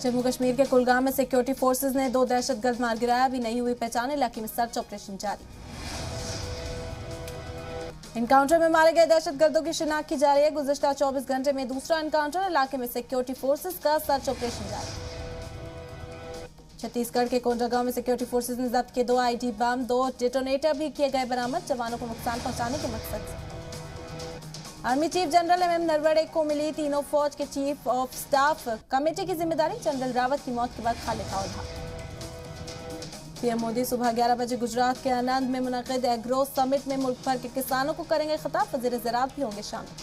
जम्मू कश्मीर के कुलगाम में security forces ने 2 दहशतगर्द मार गिराया, अभी नहीं हुई पहचान, इलाके में सर्च ऑपरेशन जारी। एनकाउंटर में मारे गए दहशतगर्दों की शिनाख्त की जा रही है। गुज़िश्ता 24 घंटे में दूसरा एनकाउंटर, इलाके में सिक्योरिटी फोर्सेज का सर्च ऑपरेशन जारी। छत्तीसगढ़ के कोंडागांव में सिक्योरिटी फोर्सेज ने जब्त किए 2 आईडी बम, 2 डेटोनेटर भी किए गए बरामद, जवानों को नुकसान पहुंचाने के मकसद से। Army chief general MM Naravane को मिली तीनों फौज के चीफ ऑफ स्टाफ कमेटी की जिम्मेदारी, जनरल रावत की मौत के बाद खाली का उठा। पीएम मोदी सुबह 11 बजे गुजरात के आनंद में मुनक़िद एग्रो समिट में मुल्क भर के किसानों को करेंगे खिताब, वज़ीर ज़राअत भी होंगे शामिल।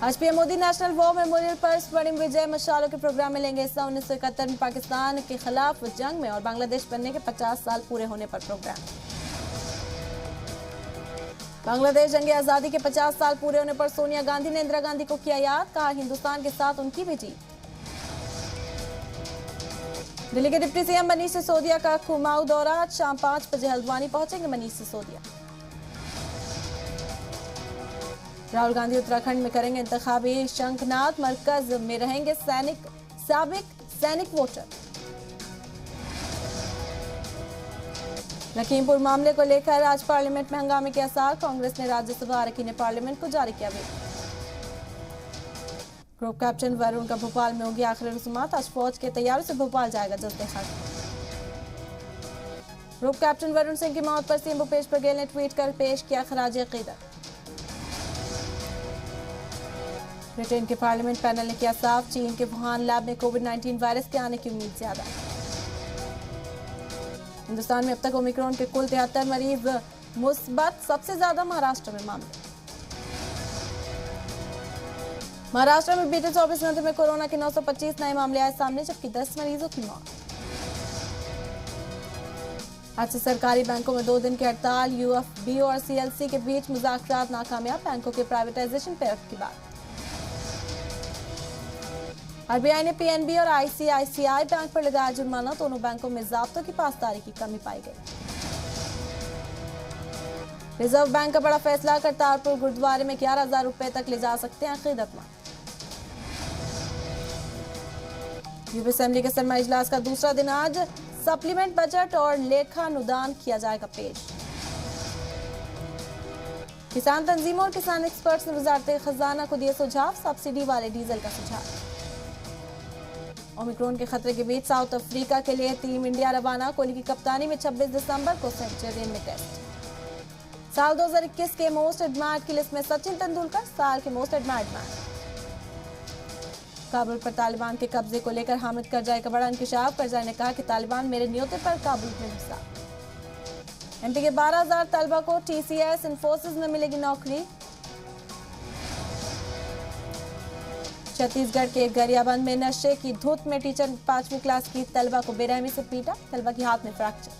आज PM Modi national war memorial पर स्वर्णिम विजय मशालों के प्रोग्राम में लेंगे हिस्सा। 1971 में पाकिस्तान के खिलाफ जंग में और बांग्लादेश बनने के 50 साल पूरे होने पर प्रोग्राम। बांग्लादेश जंग आजादी के 50 साल पूरे होने पर सोनिया गांधी ने इंदिरा गांधी को किया याद, कहा हिंदुस्तान के साथ उनकी भी जीत। दिल्ली के डिप्टी सीएम मनीष सिसोदिया का कुमाऊं दौरा, आज शाम 5 बजे हल्द्वानी पहुंचेंगे मनीष सिसोदिया। राहुल गांधी उत्तराखंड में करेंगे इंतखाबी शंखनाद, मरकज में रहेंगे साबिक सैनिक वोटर। लखीमपुर मामले को लेकर आज पार्लियामेंट में हंगामे के आसार, कांग्रेस ने राज्यसभा अरकान पार्लियामेंट को जारी किया व्हिप। ग्रुप कैप्टन वरुण का भोपाल में होगी आखिरी रस्मात, आज फौज के तैयारों से भोपाल जाएगा जज्बे खान। ग्रुप कैप्टन वरुण सिंह की मौत पर सीएम भूपेश बघेल ने ट्वीट कर पेश किया खराज अकीदत। ब्रिटेन के पार्लियामेंट पैनल ने किया साफ, चीन के वुहान लैब में कोविड-19 वायरस के आने की उम्मीद ज्यादा। हिंदुस्तान में अब तक ओमिक्रॉन के कुल 73 मरीज मुस्बत, सबसे ज्यादा महाराष्ट्र में मामले। महाराष्ट्र में बीते 24 घंटे में कोरोना के 925 नए मामले आए सामने, जबकि 10 मरीजों की मौत। आज से सरकारी बैंकों में 2 दिन की हड़ताल, यूएफबी और सीएलसी के बीच मुज़ाकरात नाकामयाब, बैंकों के प्राइवेटाइजेशन पर की बात। आरबीआई ने पीएनबी और आईसीआईसीआई बैंक पर लगाया जुर्माना, दोनों बैंकों में ज़ाब्तों की पासदारी की कमी पाई गई। रिजर्व बैंक का बड़ा फैसला, करतारपुर गुरुद्वारे में 11,000 रुपए तक ले जा सकते हैं अकीदतमंद। यूपी असेंबली के सरमाई इजलास का दूसरा दिन आज, सप्लीमेंट बजट और लेखा अनुदान किया जाएगा पेश। किसान तंजीमों और किसान एक्सपर्ट्स ने वजारत खजाना को दिए सुझाव, सब्सिडी वाले डीजल का सुझाव। ओमिक्रॉन के खतरे के बीच साउथ अफ्रीका के लिए टीम इंडिया रवाना, कोहली की कप्तानी में 26 दिसंबर को सेंचुरियन में टेस्ट। साल 2021 के मोस्ट एडमायर्ड की लिस्ट में सचिन तेंदुलकर साल के मोस्ट एडमायर्ड मैन। काबुल पर तालिबान के कब्जे को लेकर हामिद करजाई का बड़ा इंकशाफ, करजाई ने कहा कि तालिबान मेरे न्योते पर काबुल में घुसा। एमपी के 12,000 तलबा को टीसीएस इंफोसिस में मिलेगी नौकरी। छत्तीसगढ़ के गरियाबंद में नशे की धुत में टीचर 5वीं क्लास की तलबा को बेरहमी से पीटा, तलबा की हाथ में फ्रैक्चर।